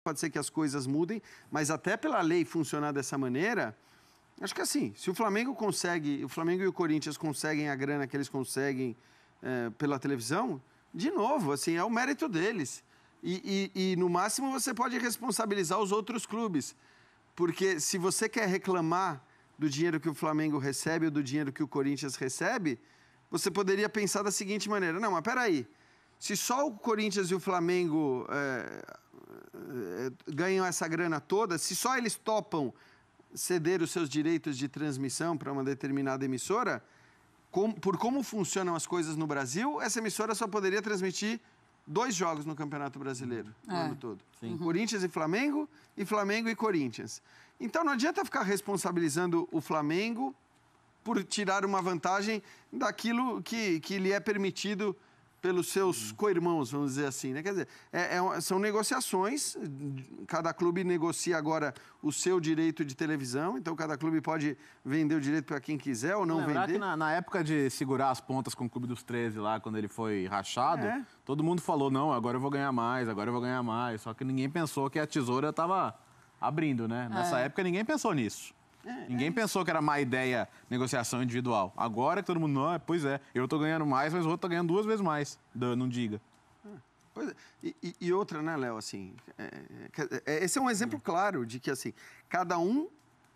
pode ser que as coisas mudem, mas até pela lei funcionar dessa maneira, acho que assim, se o Flamengo e o Corinthians conseguem a grana que eles conseguem pela televisão, de novo, assim, é o mérito deles. E no máximo você pode responsabilizar os outros clubes, porque se você quer reclamar do dinheiro que o Flamengo recebe ou do dinheiro que o Corinthians recebe, você poderia pensar da seguinte maneira: não, mas peraí, se só o Corinthians e o Flamengo ganham essa grana toda, se só eles topam ceder os seus direitos de transmissão para uma determinada emissora, por como funcionam as coisas no Brasil, essa emissora só poderia transmitir 2 jogos no Campeonato Brasileiro no ano todo. Corinthians e Flamengo e Corinthians. Então não adianta ficar responsabilizando o Flamengo por tirar uma vantagem daquilo que lhe é permitido pelos seus co-irmãos, vamos dizer assim, né? Quer dizer, são negociações, cada clube negocia agora o seu direito de televisão, então cada clube pode vender o direito para quem quiser ou não vender. Que na época de segurar as pontas com o Clube dos 13 lá, quando ele foi rachado, todo mundo falou, não, agora eu vou ganhar mais, só que ninguém pensou que a tesoura estava abrindo, né? Nessa época ninguém pensou nisso. Ninguém pensou que era má ideia negociação individual. Agora que todo mundo, não, pois é, eu tô ganhando mais, mas o outro tá ganhando 2 vezes mais. Não diga. Pois é. E outra, né, Léo, assim, esse é um exemplo claro de que, assim, cada um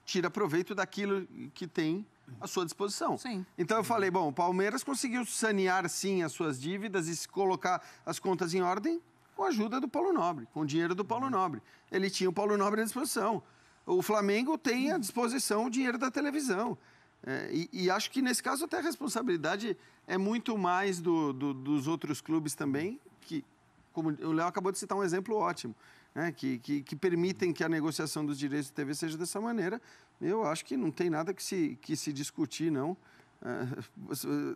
tira proveito daquilo que tem à sua disposição. Sim. Então eu falei, bom, o Palmeiras conseguiu sanear, sim, as suas dívidas e colocar as contas em ordem com a ajuda do Paulo Nobre, com o dinheiro do Paulo Nobre. Ele tinha o Paulo Nobre à disposição. O Flamengo tem à disposição o dinheiro da televisão. E acho que, nesse caso, até a responsabilidade é muito mais dos outros clubes também, que, como o Léo acabou de citar um exemplo ótimo, né? Que permitem que a negociação dos direitos de TV seja dessa maneira. Eu acho que não tem nada que se discutir, não.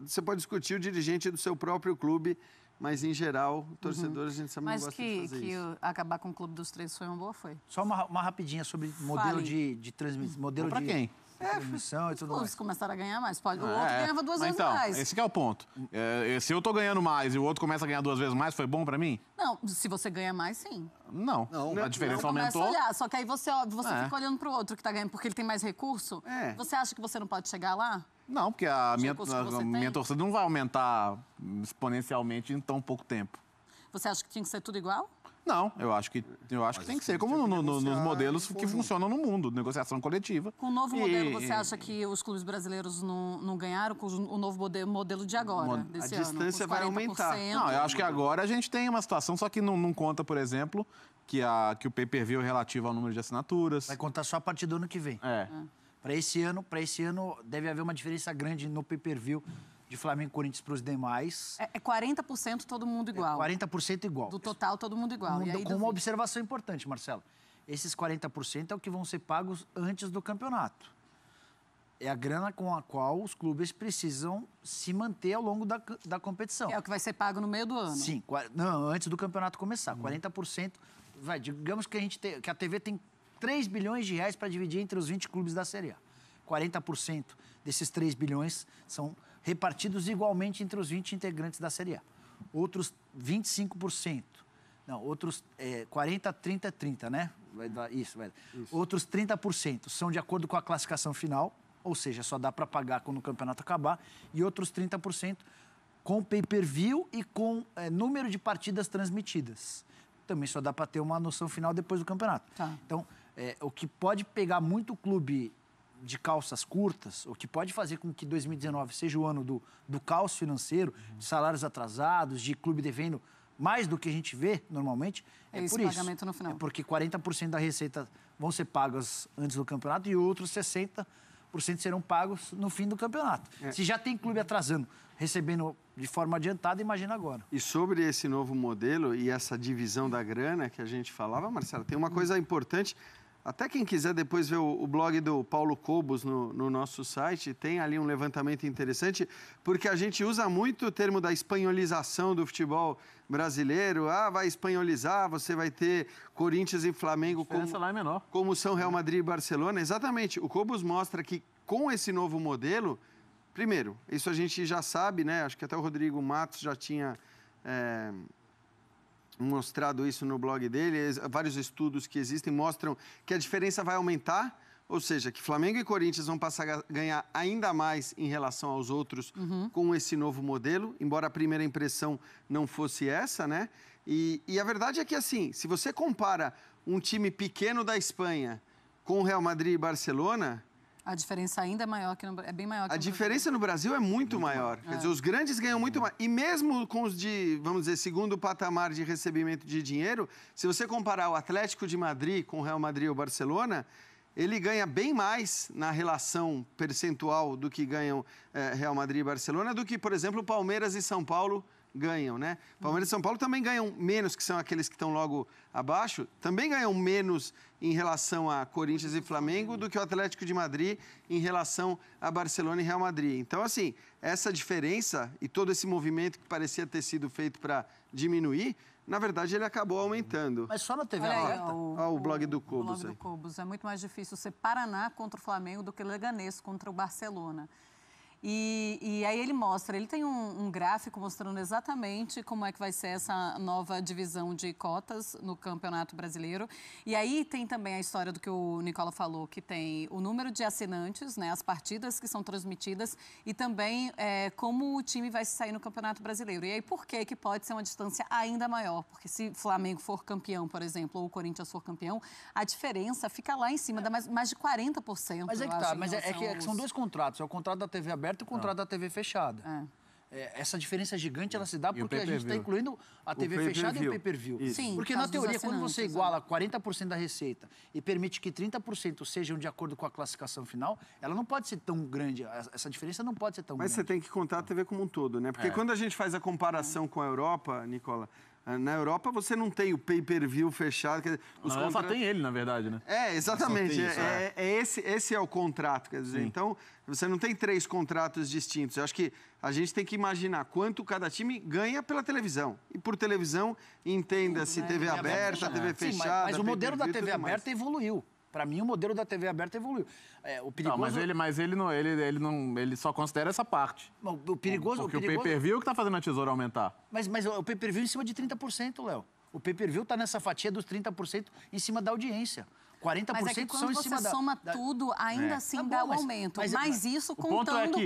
Você pode discutir o dirigente do seu próprio clube, mas, em geral, torcedores, a gente sabe, não gosta de fazer isso. Mas que acabar com o Clube dos 13 foi uma boa, foi. Só uma rapidinha sobre modelo de transmissão. Modelo pra quem? Transmissão e tudo mais. Os começaram a ganhar mais. O outro ganhava 2 vezes mais. Esse que é o ponto. Se eu tô ganhando mais e o outro começa a ganhar 2 vezes mais, foi bom pra mim? Não, se você ganha mais, sim. Não. A diferença aumentou. Começa a olhar, só que aí você fica olhando pro outro que tá ganhando porque ele tem mais recurso. Você acha que você não pode chegar lá? Não, porque a minha torcida não vai aumentar exponencialmente em tão pouco tempo. Você acha que tinha que ser tudo igual? Não, eu acho que tem que ser como nos modelos que funcionam no mundo, negociação coletiva. Com o novo modelo, você acha que os clubes brasileiros não ganharam com o novo modelo de agora, desse ano? A distância vai aumentar. Não, eu acho que agora a gente tem uma situação, só que não conta, por exemplo, que o pay-per-view é relativo ao número de assinaturas. Vai contar só a partir do ano que vem. Para esse ano, deve haver uma diferença grande no pay-per-view de Flamengo e Corinthians para os demais. É 40% todo mundo igual. 40% igual. Do total, todo mundo igual. E aí, com uma observação importante, Marcelo. Esses 40% é o que vão ser pagos antes do campeonato. É a grana com a qual os clubes precisam se manter ao longo da competição. É o que vai ser pago no meio do ano. Sim. Não, antes do campeonato começar. 40%. Digamos que a TV tem 3 bilhões de reais para dividir entre os 20 clubes da Série A. 40% desses 3 bilhões são repartidos igualmente entre os 20 integrantes da Série A. Outros 25%. Não, outros 40, 30, 30, né? Isso. Outros 30% são de acordo com a classificação final, ou seja, só dá para pagar quando o campeonato acabar, e outros 30% com pay-per-view e com número de partidas transmitidas. Também só dá para ter uma noção final depois do campeonato. Tá. Então, o que pode pegar muito clube de calças curtas, o que pode fazer com que 2019 seja o ano do caos financeiro, de salários atrasados, de clube devendo mais do que a gente vê normalmente, esse por isso. Pagamento no final. É porque 40% da receita vão ser pagas antes do campeonato e outros 60% serão pagos no fim do campeonato. Se já tem clube atrasando, recebendo de forma adiantada, imagina agora. E sobre esse novo modelo e essa divisão da grana que a gente falava, Marcelo, tem uma coisa importante. Até quem quiser depois ver o blog do Paulo Cobos no nosso site, tem ali um levantamento interessante, porque a gente usa muito o termo da espanholização do futebol brasileiro. Vai espanholizar, você vai ter Corinthians e Flamengo lá é menor. Como são Real Madrid e Barcelona. Exatamente. O Cobos mostra que com esse novo modelo, primeiro, isso a gente já sabe, né? Acho que até o Rodrigo Matos já tinha mostrado isso no blog dele, vários estudos que existem mostram que a diferença vai aumentar, ou seja, que Flamengo e Corinthians vão passar a ganhar ainda mais em relação aos outros com esse novo modelo, embora a primeira impressão não fosse essa, né? E a verdade é que, assim, se você compara um time pequeno da Espanha com o Real Madrid e Barcelona... A diferença ainda é maior que é bem maior que a diferença no Brasil é muito maior. Quer dizer, os grandes ganham muito mais. E mesmo com os de, vamos dizer, segundo patamar de recebimento de dinheiro, se você comparar o Atlético de Madrid com o Real Madrid ou Barcelona, ele ganha bem mais na relação percentual do que ganham Real Madrid e Barcelona do que, por exemplo, Palmeiras e São Paulo ganham, né? Palmeiras e São Paulo também ganham menos, que são aqueles que estão logo abaixo, também ganham menos em relação a Corinthians e Flamengo do que o Atlético de Madrid em relação a Barcelona e Real Madrid. Então, assim, essa diferença e todo esse movimento que parecia ter sido feito para diminuir, na verdade, ele acabou aumentando. Mas só na TV aberta? O blog do Cobos. O blog do Cobos. É muito mais difícil ser Paraná contra o Flamengo do que Leganés contra o Barcelona. E aí ele mostra, ele tem um gráfico mostrando exatamente como é que vai ser essa nova divisão de cotas no Campeonato Brasileiro. E aí tem também a história do que o Nicola falou, que tem o número de assinantes, né, as partidas que são transmitidas e também como o time vai se sair no Campeonato Brasileiro. E aí por que pode ser uma distância ainda maior? Porque se o Flamengo for campeão, por exemplo, ou o Corinthians for campeão, a diferença fica lá em cima, dá mais de 40%. Mas é que tá, mas é que são dois contratos, é o contrato da TV aberta e o contrato da TV fechada. Essa diferença gigante ela se dá porque a gente está incluindo a TV fechada e o pay-per-view. Sim, porque na teoria, quando você iguala 40% da receita e permite que 30% sejam de acordo com a classificação final, ela não pode ser tão grande. Essa diferença não pode ser tão grande. Mas você tem que contar a TV como um todo, né? Porque quando a gente faz a comparação com a Europa, Nicola, na Europa você não tem o pay-per-view fechado. Só tem ele, na verdade, né? Exatamente. Esse é o contrato, quer dizer. Então, você não tem 3 contratos distintos. Eu acho que a gente tem que imaginar quanto cada time ganha pela televisão. E por televisão, entenda-se TV aberta, TV fechada. Mas o modelo da TV aberta evoluiu. Para mim, o modelo da TV aberta evoluiu. O perigoso... mas ele só considera essa parte. O perigoso... Porque o pay-per-view que está fazendo a tesoura aumentar. Mas o pay-per-view em cima de 30%, Léo. O pay-per-view está nessa fatia dos 30% em cima da audiência. 40% mas é que são em cima da... Mas você soma tudo, ainda assim dá o aumento. Mas isso contando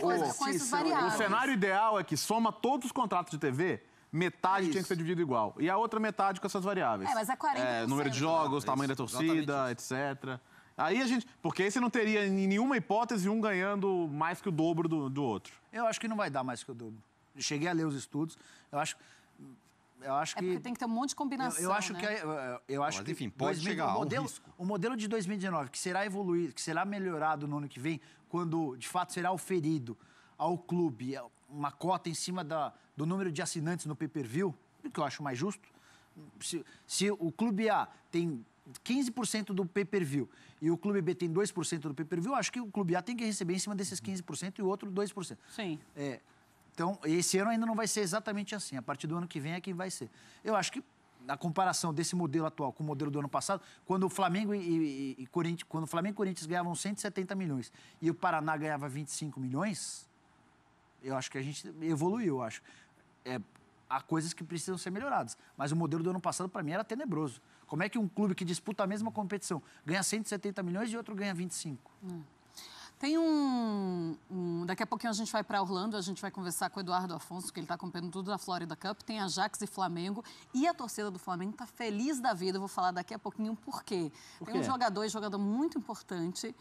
com essas variáveis. O cenário ideal é que soma todos os contratos de TV... Metade tinha que ser dividido igual. E a outra metade com essas variáveis. Mas é 40%. Número de jogos, tamanho da torcida, etc. Aí a gente... Porque aí você não teria em nenhuma hipótese um ganhando mais que o dobro do outro. Eu acho que não vai dar mais que o dobro. Cheguei a ler os estudos. Eu acho que... porque tem que ter um monte de combinação, Eu acho né? que... enfim, pode chegar ao risco. O modelo de 2019, que será evoluído, que será melhorado no ano que vem, quando, de fato, será oferido ao clube uma cota em cima do número de assinantes no pay-per-view, que eu acho mais justo. Se o clube A tem 15% do pay-per-view e o clube B tem 2% do pay-per-view, eu acho que o clube A tem que receber em cima desses 15% e o outro 2%. Sim. Então, esse ano ainda não vai ser exatamente assim. A partir do ano que vem é que vai ser. Eu acho que, na comparação desse modelo atual com o modelo do ano passado, quando o Flamengo e Corinthians ganhavam 170 milhões e o Paraná ganhava 25 milhões, eu acho que a gente evoluiu, eu acho. Há coisas que precisam ser melhoradas. Mas o modelo do ano passado, para mim, era tenebroso. Como é que um clube que disputa a mesma competição ganha 170 milhões e outro ganha 25? Tem daqui a pouquinho a gente vai para Orlando, a gente vai conversar com o Eduardo Afonso, que ele está acompanhando tudo da Florida Cup. Tem Ajax e Flamengo. E a torcida do Flamengo está feliz da vida. Eu vou falar daqui a pouquinho por quê. Tem um jogador muito importante,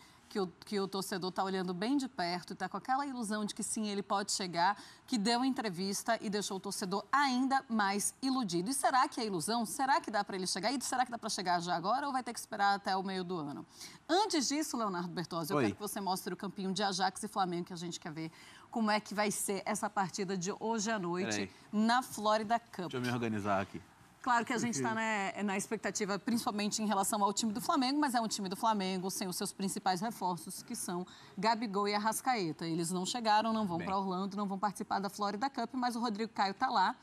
que o torcedor está olhando bem de perto e está com aquela ilusão de que sim, ele pode chegar, que deu entrevista e deixou o torcedor ainda mais iludido. E será que é ilusão? Será que dá para ele chegar? E será que dá para chegar já agora ou vai ter que esperar até o meio do ano? Antes disso, Leonardo Bertozzi, eu quero que você mostre o campinho de Ajax e Flamengo, que a gente quer ver como é que vai ser essa partida de hoje à noite na Florida Cup. Deixa eu me organizar aqui. Claro que a gente está na expectativa, principalmente em relação ao time do Flamengo, mas é um time do Flamengo sem os seus principais reforços, que são Gabigol e Arrascaeta. Eles não chegaram, não vão para Orlando, não vão participar da Florida Cup, mas o Rodrigo Caio está lá.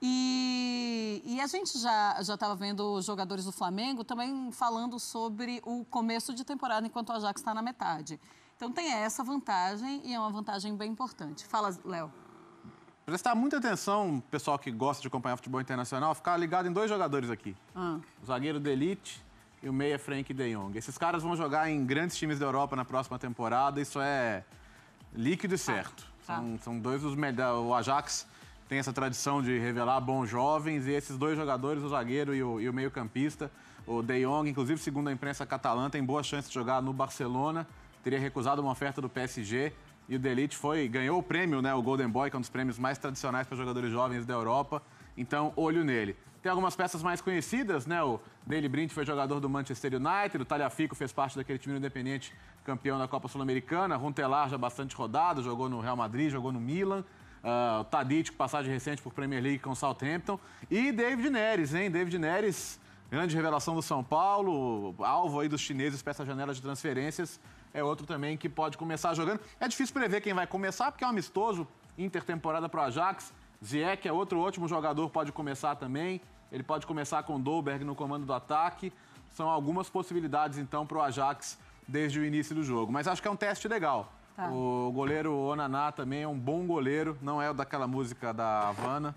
E a gente já estava vendo os jogadores do Flamengo também falando sobre o começo de temporada, enquanto o Ajax está na metade. Então tem essa vantagem e é uma vantagem bem importante. Fala, Léo. prestar muita atenção, pessoal que gosta de acompanhar futebol internacional, ficar ligado em 2 jogadores aqui. O zagueiro de elite e o meia Frenkie de Jong. Esses caras vão jogar em grandes times da Europa na próxima temporada, isso é líquido e certo. São 2 dos melhores. O Ajax tem essa tradição de revelar bons jovens, e esses 2 jogadores, o zagueiro e o meio-campista, o De Jong, inclusive, segundo a imprensa catalã, tem boa chance de jogar no Barcelona, teria recusado uma oferta do PSG, e o De Ligt ganhou o prêmio, né, o Golden Boy, que é um dos prêmios mais tradicionais para jogadores jovens da Europa, então olho nele. Tem algumas peças mais conhecidas, né, o Daley Blind foi jogador do Manchester United, o Tagliafico fez parte daquele time independente campeão da Copa Sul-Americana, Runtelar já bastante rodado, jogou no Real Madrid, jogou no Milan, o Tadic, passagem recente por Premier League com o Southampton, e David Neres, hein, David Neres, grande revelação do São Paulo, alvo aí dos chineses para essa janela de transferências, é outro também que pode começar jogando. É difícil prever quem vai começar, porque é um amistoso, intertemporada para o Ajax. Ziyech é outro ótimo jogador, pode começar também. Ele pode começar com o Dolberg no comando do ataque. São algumas possibilidades, então, para o Ajax desde o início do jogo. Mas acho que é um teste legal. Tá. O goleiro Onaná também é um bom goleiro, não é o daquela música da Havana.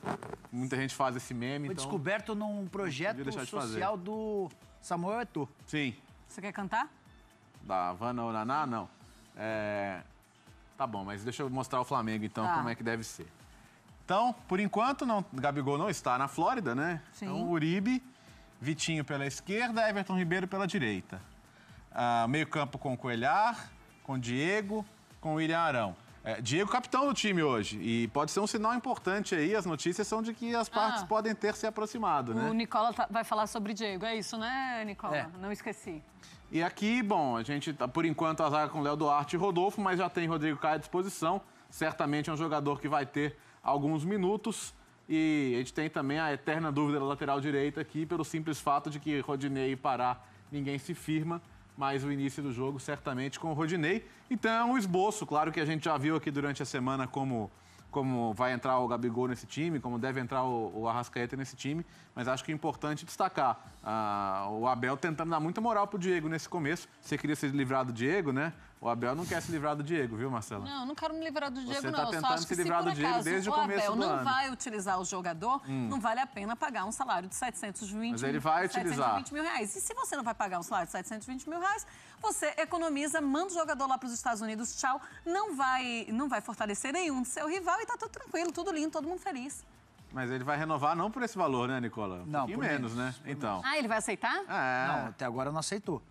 Muita gente faz esse meme. Foi descoberto num projeto social do Samuel Eto'o. Sim. Você quer cantar? Da Havana Onaná, não. Tá bom, mas deixa eu mostrar o Flamengo, então, como é que deve ser. Então, por enquanto, Gabigol não está na Flórida, né? Sim. Então, Uribe, Vitinho pela esquerda, Everton Ribeiro pela direita. Meio campo com Coelhar, com Diego, com William Arão. Diego, capitão do time hoje. E pode ser um sinal importante aí. As notícias são de que as partes podem ter se aproximado, né? O Nicola vai falar sobre Diego. É isso, né, Nicola? Não esqueci. E aqui, bom, a gente, por enquanto, a zaga com Léo Duarte e Rodolfo, mas já tem Rodrigo Caio à disposição. Certamente é um jogador que vai ter alguns minutos. E a gente tem também a eterna dúvida da lateral direita aqui, pelo simples fato de que Rodinei e Pará, ninguém se firma. Mas o início do jogo, certamente, com o Rodinei. Então, o esboço, claro que a gente já viu aqui durante a semana como vai entrar o Gabigol nesse time, como deve entrar o Arrascaeta nesse time. Mas acho que é importante destacar o Abel tentando dar muita moral pro Diego nesse começo. Você queria se livrar do Diego, né? O Abel não quer se livrar do Diego, viu, Marcela? Não, não quero me livrar do Diego, Você não. tá tentando se livrar do Diego desde o começo do ano. O Abel não vai utilizar o jogador, não vale a pena pagar um salário de 720 Mas ele vai utilizar. mil reais. E se você não vai pagar um salário de 720 mil reais, você economiza, manda o jogador lá para os Estados Unidos, tchau. Não vai fortalecer nenhum do seu rival e tá tudo tranquilo, tudo lindo, todo mundo feliz. Mas ele vai renovar não por esse valor, né, Nicola? Um pouquinho menos, né? Então. Ele vai aceitar? Não, até agora não aceitou.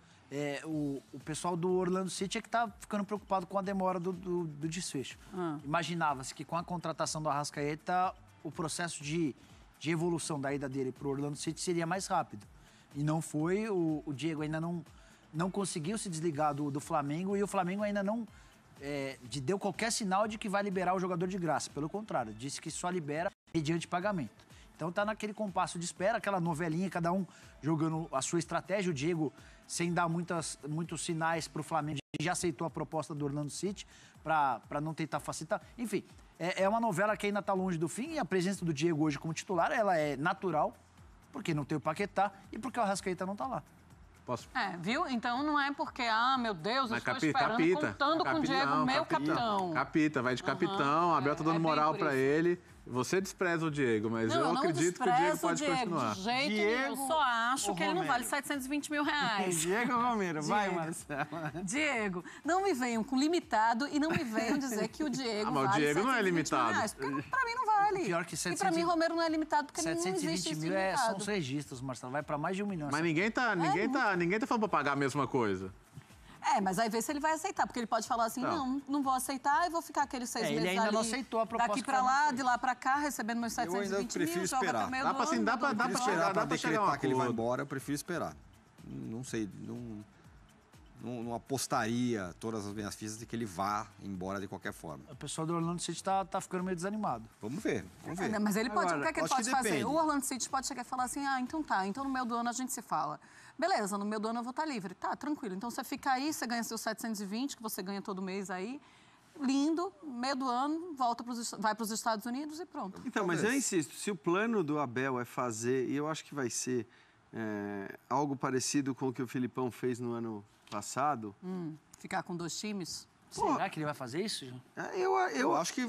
O pessoal do Orlando City é que está ficando preocupado com a demora do desfecho. Imaginava-se que com a contratação do Arrascaeta, o processo de evolução da ida dele para o Orlando City seria mais rápido. E não foi, o Diego ainda não conseguiu se desligar do Flamengo e o Flamengo ainda não deu qualquer sinal de que vai liberar o jogador de graça. Pelo contrário, disse que só libera mediante pagamento. Então tá naquele compasso de espera, aquela novelinha, cada um jogando a sua estratégia. O Diego, sem dar muitos sinais para o Flamengo, já aceitou a proposta do Orlando City para não tentar facilitar. Enfim, é uma novela que ainda está longe do fim e a presença do Diego hoje como titular, ela é natural, porque não tem o Paquetá e porque o Arrascaeta não está lá. Posso? Viu? Então não é porque, meu Deus, eu estou esperando, contando com o Diego, meu capitão. Capita, vai de capitão, a Abel tá dando moral para ele. Você despreza o Diego, mas eu acredito que o Diego pode continuar. De jeito nenhum, eu só acho que ele não vale 720 mil reais. Diego Romero, vai, Marcela. Diego, não me venham com limitado e não me venham dizer que o Diego vale 720 mil reais. Mas o Diego não é limitado. Porque pra mim não vale. Pior que 720, e pra mim Romero não é limitado porque não existe 720 mil são os registros, Marcelo. Vai pra mais de 1 milhão. Mas ninguém tá falando pra pagar a mesma coisa. Mas aí vê se ele vai aceitar, porque ele pode falar assim, não vou aceitar e vou ficar aqueles 6 meses ali. Ele ainda não aceitou a proposta. Daqui pra lá, de lá pra cá, recebendo meus 720 mil, joga até o meio do ano. Dá pra decretar que ele vai embora, eu prefiro esperar. Não sei, não apostaria todas as minhas fichas de que ele vá embora de qualquer forma. O pessoal do Orlando City tá ficando meio desanimado. Vamos ver. Mas ele pode, o que é que ele pode fazer? O Orlando City pode chegar e falar assim, então tá, então no meio do ano a gente se fala. Beleza, no meio do ano eu vou estar livre. Tá, tranquilo. Então você fica aí, você ganha seus 720, que você ganha todo mês aí. Lindo, meio do ano, vai para os Estados Unidos e pronto. Então, mas eu insisto, se o plano do Abel é fazer, e eu acho que vai ser algo parecido com o que o Filipão fez no ano passado. Ficar com 2 times? Será que ele vai fazer isso? Eu acho que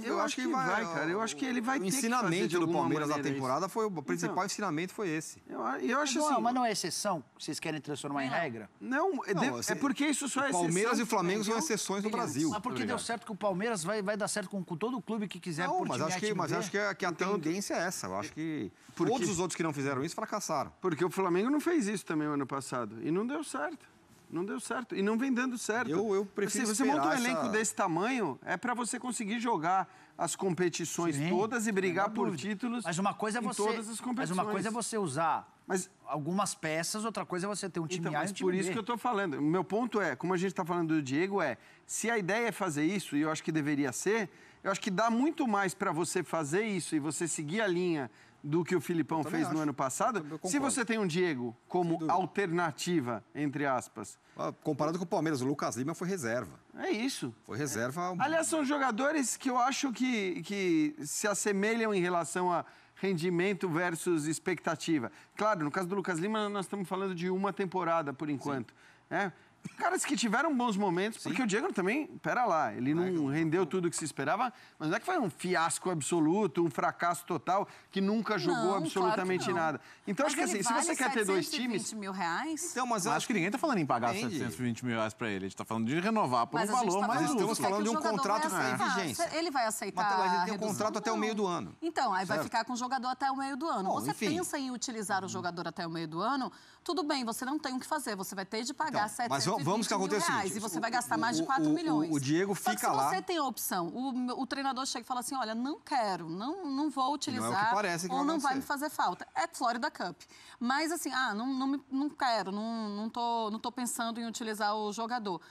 vai, cara. Eu acho que ele vai ter que fazer de alguma maneira. O ensinamento do Palmeiras na temporada foi... O principal ensinamento foi esse. Eu acho assim... Mas não é exceção? Vocês querem transformar em regra? Não, é porque isso só é exceção. O Palmeiras e o Flamengo são exceções no Brasil. Mas porque deu certo que o Palmeiras vai dar certo com todo clube que quiser por mas acho que a tendência é essa. Eu acho que todos os outros que não fizeram isso fracassaram. Porque o Flamengo não fez isso também o ano passado. E não deu certo. Não deu certo. E não vem dando certo. Eu prefiro você monta um elenco desse tamanho, é para você conseguir jogar as competições todas e brigar por títulos mas uma coisa é você, todas as competições. Mas uma coisa é você usar algumas peças, outra coisa é você ter um time A e um time por B. isso que eu estou falando. O meu ponto é, como a gente está falando do Diego, se a ideia é fazer isso, e eu acho que deveria ser, eu acho que dá muito mais para você fazer isso e você seguir a linha do que o Filipão fez no ano passado, se você tem um Diego como alternativa, entre aspas. Comparado com o Palmeiras, o Lucas Lima foi reserva. É isso. Foi reserva. Aliás, são jogadores que eu acho que se assemelham em relação a rendimento versus expectativa. Claro, no caso do Lucas Lima, nós estamos falando de uma temporada, por enquanto. Caras que tiveram bons momentos, porque o Diego também, pera lá, ele não rendeu tudo o que se esperava, mas não é que foi um fiasco absoluto, um fracasso total, que nunca jogou absolutamente nada. Então, acho que assim, se você quer ter dois times... R$720 mil? Então, mas eu acho que ninguém está falando em pagar R$720 mil para ele, a gente está falando de renovar por um valor mais justo. Estamos falando de um contrato em vigência. Ele vai aceitar Mas ele tem um contrato até o meio do ano. Então, aí vai ficar com o jogador até o meio do ano. Bom, você pensa em utilizar o jogador até o meio do ano, tudo bem, você não tem o que fazer, você vai ter de pagar R$720 mil e você vai gastar mais de 4 milhões. O Diego fica lá. Se você tem a opção, o treinador chega e fala assim, olha, não quero, não vou utilizar, não é o que parece que ou não vai me acontecer. fazer falta. É Florida Cup. Mas assim, não quero, não tô pensando em utilizar o jogador.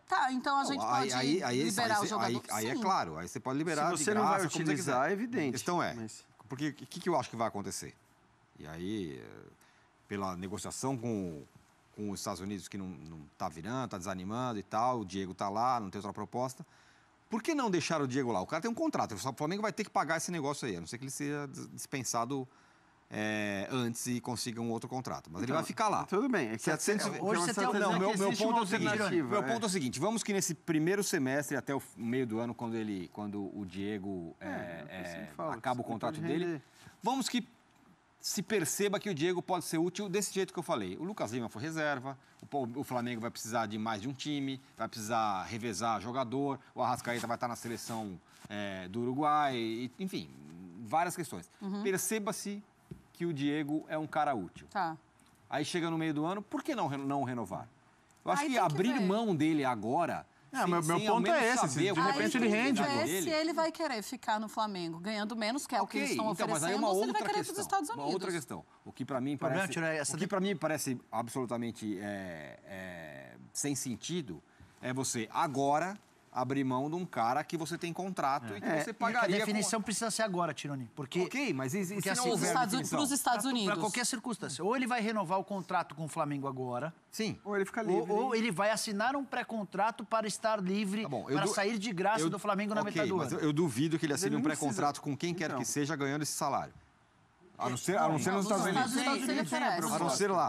Tá, então a gente pode liberar o jogador. Aí é claro, aí você pode liberar. Se você não vai utilizar, é evidente. A questão porque o que eu acho que vai acontecer? E aí, pela negociação com os Estados Unidos, que não está virando, está desanimando e tal, o Diego está lá, não tem outra proposta. Por que não deixar o Diego lá? O cara tem um contrato, o Flamengo vai ter que pagar esse negócio aí, a não ser que ele seja dispensado antes e consiga um outro contrato. Mas ele vai ficar lá. Tudo bem. Hoje você tem meu ponto é o seguinte, vamos que nesse primeiro semestre, até o meio do ano, quando o Diego acaba o contrato dele, vamos que se perceba que o Diego pode ser útil desse jeito que eu falei. O Lucas Lima foi reserva, o Flamengo vai precisar de mais de um time, vai precisar revezar jogador, o Arrascaeta vai estar na seleção do Uruguai, enfim, várias questões. Perceba-se que o Diego é um cara útil. Tá. Aí chega no meio do ano, por que não renovar? Eu acho que abrir mão dele agora... meu ponto é esse, de repente ele rende. Se ele vai querer ficar no Flamengo ganhando menos, que é o que eles estão oferecendo, mas aí é uma ou se ele outra vai querer ir questão, para os Estados Unidos. uma outra questão. O que para mim parece absolutamente sem sentido é você agora abrir mão de um cara que você tem contrato e que você pagaria... A definição precisa ser agora, Tironi. Porque, ok, mas e se assim, não houver para os Estados Unidos. Para qualquer circunstância. Ou ele vai renovar o contrato com o Flamengo agora. Sim. Ou ele fica livre. Ou ele vai assinar um pré-contrato para estar livre, para sair de graça do Flamengo na metade do ano. Mas eu duvido que ele assine um pré-contrato com quem quer que seja ganhando esse salário. A não ser nos Estados Unidos.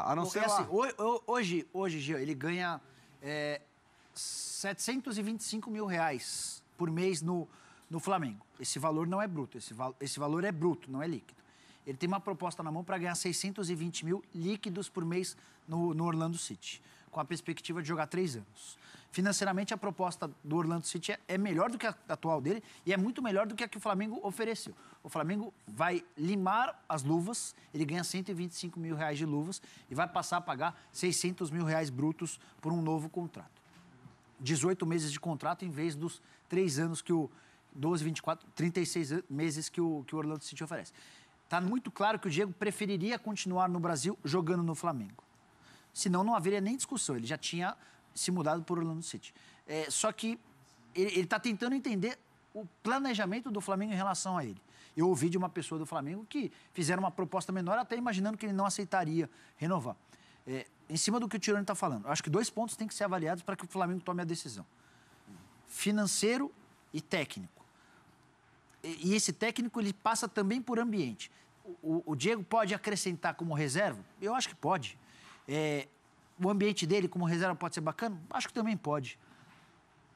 A não ser lá. Hoje, Gil, ele ganha... R$725 mil por mês no Flamengo. Esse valor não é bruto, esse valor é bruto, não é líquido. Ele tem uma proposta na mão para ganhar 620 mil líquidos por mês no Orlando City, com a perspectiva de jogar 3 anos. Financeiramente, a proposta do Orlando City é melhor do que a atual dele e é muito melhor do que a que o Flamengo ofereceu. O Flamengo vai limar as luvas, ele ganha R$125 mil de luvas e vai passar a pagar R$600 mil brutos por um novo contrato. 18 meses de contrato em vez dos 3 anos que o 12, 24, 36 meses que o Orlando City oferece. Está muito claro que o Diego preferiria continuar no Brasil jogando no Flamengo. Senão não haveria nem discussão, ele já tinha se mudado para o Orlando City. Só que ele está tentando entender o planejamento do Flamengo em relação a ele. Eu ouvi de uma pessoa do Flamengo que fizeram uma proposta menor, até imaginando que ele não aceitaria renovar. Em cima do que o Tironi está falando, eu acho que 2 pontos têm que ser avaliados para que o Flamengo tome a decisão. Financeiro e técnico. E esse técnico, ele passa também por ambiente. O Diego pode acrescentar como reserva? Eu acho que pode. O ambiente dele como reserva pode ser bacana? Acho que também pode.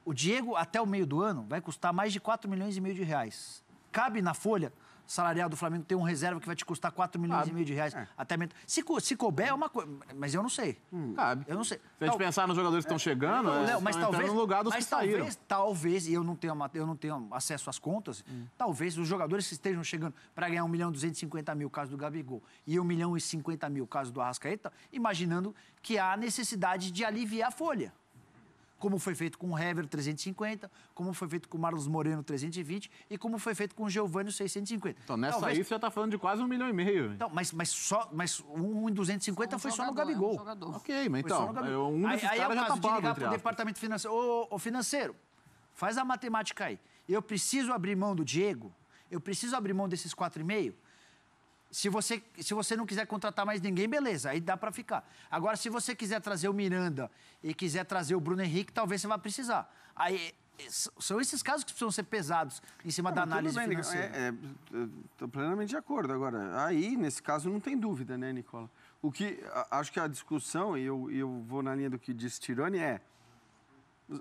O Diego, até o meio do ano, vai custar mais de 4,5 milhões de reais. Cabe na folha salarial do Flamengo ter um reserva que vai te custar 4,5 milhões de reais até metade. Se couber, é uma coisa. Mas eu não sei. Cabe. Eu não sei. Se a gente pensar nos jogadores que estão chegando, mas talvez no lugar dos que saíram. Talvez, e eu não tenho acesso às contas, talvez os jogadores que estejam chegando para ganhar 1.250.000 caso do Gabigol e 1.050.000 caso do Arrascaeta, imaginando que há necessidade de aliviar a folha. Como foi feito com o Hever, 350, como foi feito com o Marlos Moreno, 320, e como foi feito com o Giovânio, 650. Então, nessa aí, você já está falando de quase 1,5 milhão. Então, mas 1.250 foi só no Gabigol. Ok, mas então, um desses caras já está pago, ligar para o departamento financeiro. Ô, financeiro, faz a matemática aí. Eu preciso abrir mão do Diego, eu preciso abrir mão desses 4,5. Se você não quiser contratar mais ninguém, beleza, aí dá para ficar. Agora, se você quiser trazer o Miranda e quiser trazer o Bruno Henrique, talvez você vá precisar. Aí, são esses casos que precisam ser pesados em cima da análise financeira. Estou plenamente de acordo. Agora, aí, nesse caso, não tem dúvida, né, Nicola? O que acho que a discussão, e eu vou na linha do que disse Tironi,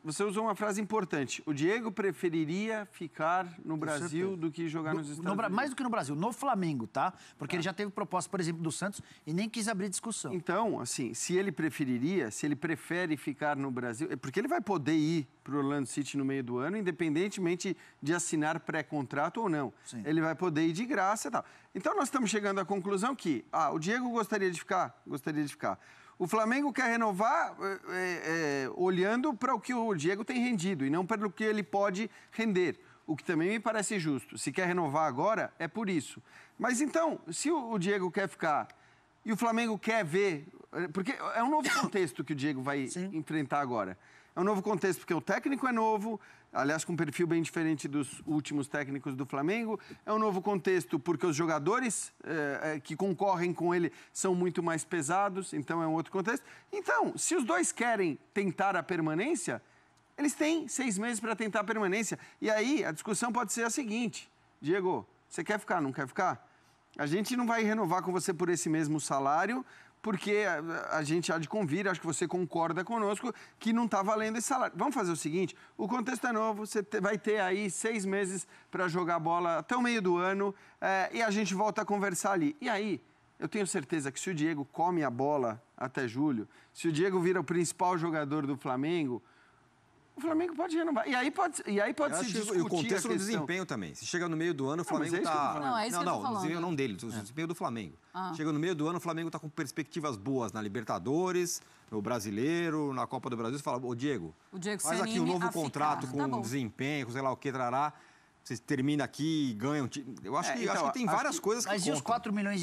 você usou uma frase importante. O Diego preferiria ficar no Brasil do que jogar nos Estados Unidos. Mais do que no Brasil, no Flamengo, tá? Porque ele já teve proposta, por exemplo, do Santos e nem quis abrir discussão. Então, assim, se ele prefere ficar no Brasil, é porque ele vai poder ir para o Orlando City no meio do ano, independentemente de assinar pré-contrato ou não. Sim. Ele vai poder ir de graça e tal. Então, nós estamos chegando à conclusão que, o Diego gostaria de ficar? Gostaria de ficar. O Flamengo quer renovar olhando para o que o Diego tem rendido e não para o que ele pode render, o que também me parece justo. Se quer renovar agora, é por isso. Mas então, se o Diego quer ficar e o Flamengo quer ver... Porque é um novo contexto que o Diego vai enfrentar agora. É um novo contexto porque o técnico é novo, aliás, com um perfil bem diferente dos últimos técnicos do Flamengo. É um novo contexto porque os jogadores que concorrem com ele são muito mais pesados, então é um outro contexto. Então, se os dois querem tentar a permanência, eles têm 6 meses para tentar a permanência. E aí, a discussão pode ser a seguinte: Diego, você quer ficar, não quer ficar? A gente não vai renovar com você por esse mesmo salário, porque a gente há de convir, acho que você concorda conosco, que não está valendo esse salário. Vamos fazer o seguinte, o contexto é novo, você vai ter aí 6 meses para jogar bola até o meio do ano, e a gente volta a conversar ali. E aí, eu tenho certeza que se o Diego come a bola até julho, se o Diego vira o principal jogador do Flamengo, o Flamengo pode renovar. E aí pode se discutir o contexto do desempenho também. Se chega no meio do ano, o Flamengo está... Não, o desempenho não dele, o desempenho do Flamengo. Chega no meio do ano, o Flamengo está com perspectivas boas na Libertadores, no Brasileiro, na Copa do Brasil. Você fala, Diego faz aqui um novo contrato com desempenho, com sei lá o que, trará. Você termina aqui e ganha um time. Eu acho que tem várias coisas que Mas e os 4,5 milhões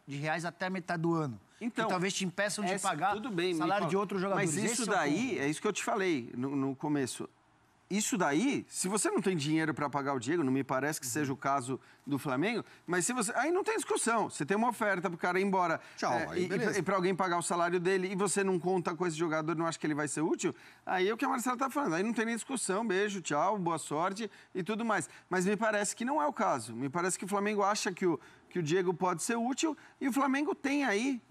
de reais até a metade do ano? Então, que talvez te impeçam de pagar o salário de outros jogadores. Mas isso daí, é isso que eu te falei no começo. Isso daí, se você não tem dinheiro para pagar o Diego, não me parece que seja o caso do Flamengo, mas se você... Aí não tem discussão. Você tem uma oferta para o cara ir embora e para alguém pagar o salário dele e você não conta com esse jogador, não acha que ele vai ser útil, aí é o que a Marcela está falando. Aí não tem nem discussão, beijo, tchau, boa sorte e tudo mais. Mas me parece que não é o caso. Me parece que o Flamengo acha que o Diego pode ser útil e o Flamengo tem aí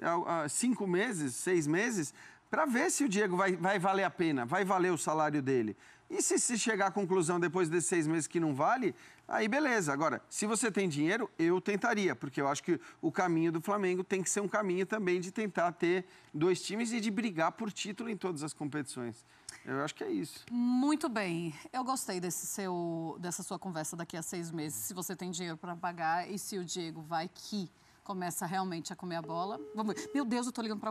5 meses, 6 meses para ver se o Diego vai valer a pena, vai valer o salário dele. E se chegar à conclusão depois desses 6 meses que não vale, aí beleza. Agora, se você tem dinheiro, eu tentaria, porque eu acho que o caminho do Flamengo tem que ser um caminho também de tentar ter 2 times e de brigar por título em todas as competições. Eu acho que é isso. Muito bem. Eu gostei dessa sua conversa daqui a 6 meses. Se você tem dinheiro para pagar e se o Diego vai que começa realmente a comer a bola. Vamos ver. Meu Deus, eu tô ligando para